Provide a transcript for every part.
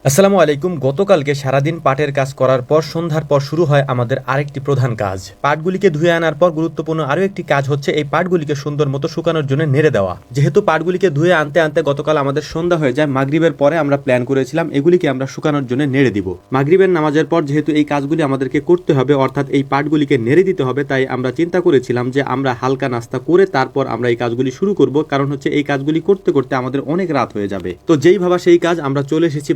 আসসালামু আলাইকুম। গতকালকে সারাদিন পাটের কাজ করার পর সন্ধ্যার পর শুরু হয় আমাদের আরেকটি প্রধান কাজ। পাটগুলিকে ধুয়ে আনার পর গুরুত্বপূর্ণ আরও একটি কাজ হচ্ছে এই পাটগুলিকে সুন্দর মতো শুকানোর জন্য নেড়ে দেওয়া। যেহেতু পাটগুলিকে ধুয়ে আনতে আনতে গতকাল আমাদের সন্ধ্যা হয়ে যায়, মাগরিবের পরে আমরা প্ল্যান করেছিলাম এগুলিকে আমরা শুকানোর জন্য নেড়ে দিব। মাগরিবের নামাজের পর যেহেতু এই কাজগুলি আমাদেরকে করতে হবে, অর্থাৎ এই পাটগুলিকে নেড়ে দিতে হবে, তাই আমরা চিন্তা করেছিলাম যে আমরা হালকা নাস্তা করে তারপর আমরা এই কাজগুলি শুরু করব। কারণ হচ্ছে এই কাজগুলি করতে করতে আমাদের অনেক রাত হয়ে যাবে। তো যেই ভাবা সেই কাজ, আমরা চলে এসেছি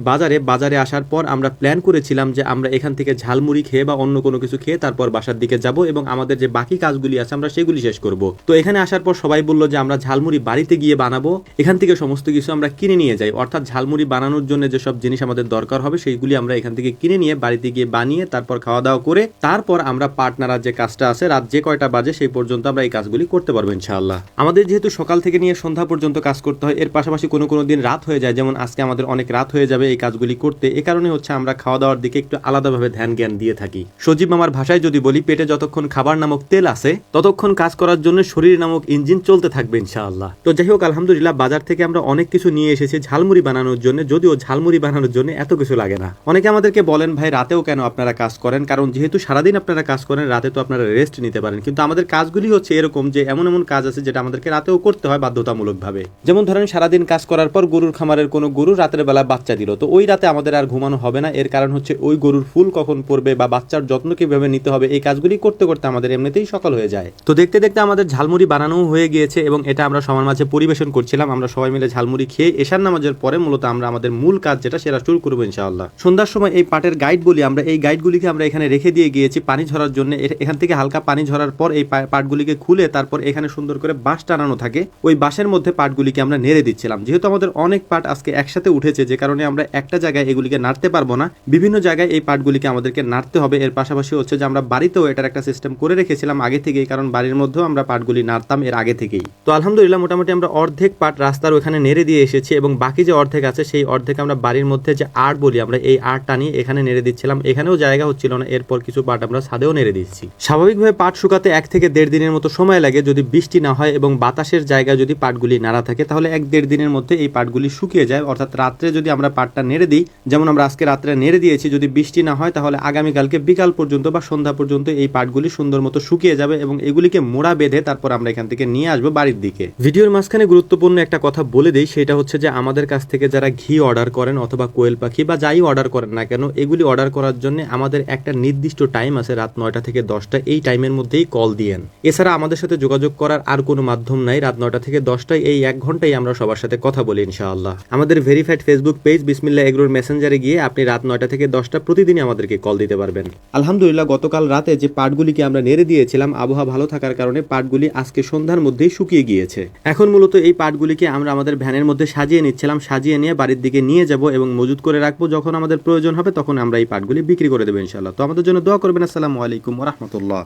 বাজারে আসার পর আমরা প্ল্যান করেছিলাম যে আমরা এখান থেকে ঝালমুড়ি খেয়ে বা অন্য কোনো কিছু খেয়ে তারপর বাসার দিকে যাব এবং আমাদের যে বাকি কাজগুলি আছে আমরা সেগুলি শেষ করব। তো এখানে আসার পর সবাই বলল যে আমরা ঝালমুড়ি বাড়িতে গিয়ে বানাবো, এখান থেকে সমস্ত কিছু আমরা কিনে নিয়ে যাই। অর্থাৎ ঝালমুড়ি বানানোর জন্য যেসব জিনিস আমাদের দরকার হবে সেইগুলি আমরা এখান থেকে কিনে নিয়ে বাড়িতে গিয়ে বানিয়ে তারপর খাওয়া দাওয়া করে তারপর আমরা পার্টনার যে কাজটা আছে রাত যে কয়টা বাজে সেই পর্যন্ত আমরা এই কাজগুলি করতে পারবো ইনশাআল্লাহ। আমাদের যেহেতু সকাল থেকে নিয়ে সন্ধ্যা পর্যন্ত কাজ করতে হয়, এর পাশাপাশি কোনো দিন রাত হয়ে যায়, যেমন আজকে আমাদের অনেক রাত হয়ে যাবে এই কাজগুলি করতে। এ কারণে হচ্ছে আমরা খাওয়া দাওয়ার দিকে একটু আলাদাভাবে ধ্যান জ্ঞান দিয়ে থাকি। সজীব মামার ভাষায় যদি বলি, পেটে যতক্ষণ খাবার নামক তেল আছে ততক্ষণ কাজ করার জন্য শরীর নামক ইঞ্জিন চলতে থাকবে ইনশাআল্লাহ। তো যাই হোক, আলহামদুলিল্লাহ বাজার থেকে আমরা অনেক কিছু নিয়ে এসেছি ঝালমুড়ি বানানোর জন্য। যদিও ঝালমুড়ি বানানোর জন্য এত কিছু লাগে না। অনেকে আমাদেরকে বলেন, ভাই রাতেও কেন আপনারা কাজ করেন? কারণ যেহেতু সারাদিন আপনারা কাজ করেন, রাতে তো আপনারা রেস্ট নিতে পারেন। কিন্তু আমাদের কাজগুলি হচ্ছে এরকম যে এমন এমন কাজ আছে যেটা আমাদেরকে রাতেও করতে হয় বাধ্যতামূলকভাবে। যেমন ধরেন, সারাদিন কাজ করার পর গরুর খামারের কোনো গরু রাতের বেলা বাচ্চা দিল, তো ওই রাতে আমাদের আর ঘুমানো হবে না। এর কারণ হচ্ছে ওই গরুর ফুল কখন পড়বে বা বাচ্চার যত্ন কিভাবে নিতে হবে, এই কাজগুলি করতে করতে আমাদের এমনিতেই সকাল হয়ে যায়। তো দেখতে দেখতে আমাদের ঝালমুড়ি বানানো হয়ে গিয়েছে এবং এটা আমরা সবার মাঝে পরিবেশন করছিলাম। আমরা সবাই মিলে ঝালমুড়ি খেয়ে এশার নামাজের পরে মূলত আমরা আমাদের মূল কাজ যেটা সেটা শুরু করবো ইনশাআল্লাহ। সন্ধ্যার সময় এই পাটের গাইড বলি আমরা, এই গাইডগুলিকে আমরা এখানে রেখে দিয়ে গিয়েছি পানি ঝরার জন্য। এখান থেকে হালকা পানি ঝরার পর এই পাটগুলিকে খুলে তারপর এখানে সুন্দর করে বাঁশ টানানো থাকে, ওই বাঁশের মধ্যে পাটগুলিকে আমরা নেড়ে দিচ্ছিলাম। যেহেতু আমাদের অনেক পাট আজকে একসাথে উঠেছে, যে কারণে আমরা একটা জায়গায় এগুলিকে নাড়তে পারবো না, বিভিন্ন জায়গায় এই পাটগুলিকে আমাদেরকে নাড়তে হবে। এর পাশাপাশি হচ্ছে যে আমরা বাড়িতেও এটার একটা সিস্টেম করে রেখেছিলাম আগে থেকেই, কারণ বাড়ির মধ্যেও আমরা পাটগুলি নাড়তাম এর আগে থেকেই। তো আলহামদুলিল্লাহ মোটামুটি আমরা অর্ধেক পাট রাস্তার ওখানে নেড়ে দিয়ে এসেছি এবং বাকি যে অর্ধেক আছে সেই অর্ধেক আমরা বাড়ির মধ্যে যে আড় বলি আমরা, এই আড়টা নিয়ে এখানে নেড়ে দিচ্ছিলাম। এখানেও জায়গা হচ্ছিল না, এরপর কিছু পাট আমরা ছাদেও নেড়ে দিচ্ছি। স্বাভাবিকভাবে পাট শুকাতে 1 থেকে 1.5 দিনের মতো সময় লাগে যদি বৃষ্টি না হয় এবং বাতাসের জায়গায় যদি পাটগুলি নাড়া থাকে, তাহলে 1-1.5 দিনের মধ্যে এই পাটগুলি শুকিয়ে যায়। অর্থাৎ রাত্রে যদি আমরা পাটটা নেড়ে দিই, যেমন আমরা আজকে রাত্রে নেড়ে দিয়েছি, যদি বৃষ্টি না হয় তাহলে আগামীকালকে বিকাল পর্যন্ত বা সন্ধ্যা পর্যন্ত এই পাটগুলি সুন্দর মতো শুকিয়ে যাবে এবং এগুলিকে মোড়া বেঁধে তারপর আমরা এখান থেকে নিয়ে আসবো বাড়ির দিকে। ভিডিওর মাঝখানে গুরুত্বপূর্ণ একটা কথা বলে দেই, সেটা হচ্ছে যে আমাদের কাছ থেকে যারা ঘি অর্ডার করেন অথবা কোয়েল পাখি বা যাই অর্ডার করেন না কেন, এগুলি অর্ডার করার জন্য আমাদের একটা নির্দিষ্ট টাইম আছে, রাত 9টা থেকে 10টা, এই টাইমের মধ্যেই কল দিয়েন। এছাড়া আমাদের সাথে যোগাযোগ করার আর কোনো মাধ্যম নাই। রাত 9টা থেকে 10টায় এই 1 ঘন্টায় আমরা সবার সাথে কথা বলি ইনশাআল্লাহ। আমাদের ভেরিফাইড ফেসবুক পেজ বিসমিল্লাহ এগ্রোর মেসেঞ্জারে গিয়ে আপনি রাত 9টা থেকে 10টা প্রতিদিনই আমাদেরকে কল দিতে পারবেন। আলহামদুলিল্লাহ গতকাল রাতে যে পাটগুলিকে আমরা নেড়ে দিয়েছিলাম, আবহাওয়া ভালো থাকার কারণে পাটগুলি আজকে সন্ধ্যার মধ্যেই শুকিয়ে গিয়েছে। এখন মূলত এই পাটগুলিকে আমরা আমাদের ভ্যানের মধ্যে সাজিয়ে নিচ্ছিলাম, সাজিয়ে নিয়ে বাড়ির দিকে নিয়ে যাব এবং মজুত করে রাখবো। যখন আমাদের প্রয়োজন হবে তখন আমরা এই পাটগুলি বিক্রি করে দেবো ইনশাআল্লাহ। তো আমাদের জন্য দোয়া করবেন। আসসালামু আলাইকুম ওয়া রাহমাতুল্লাহ।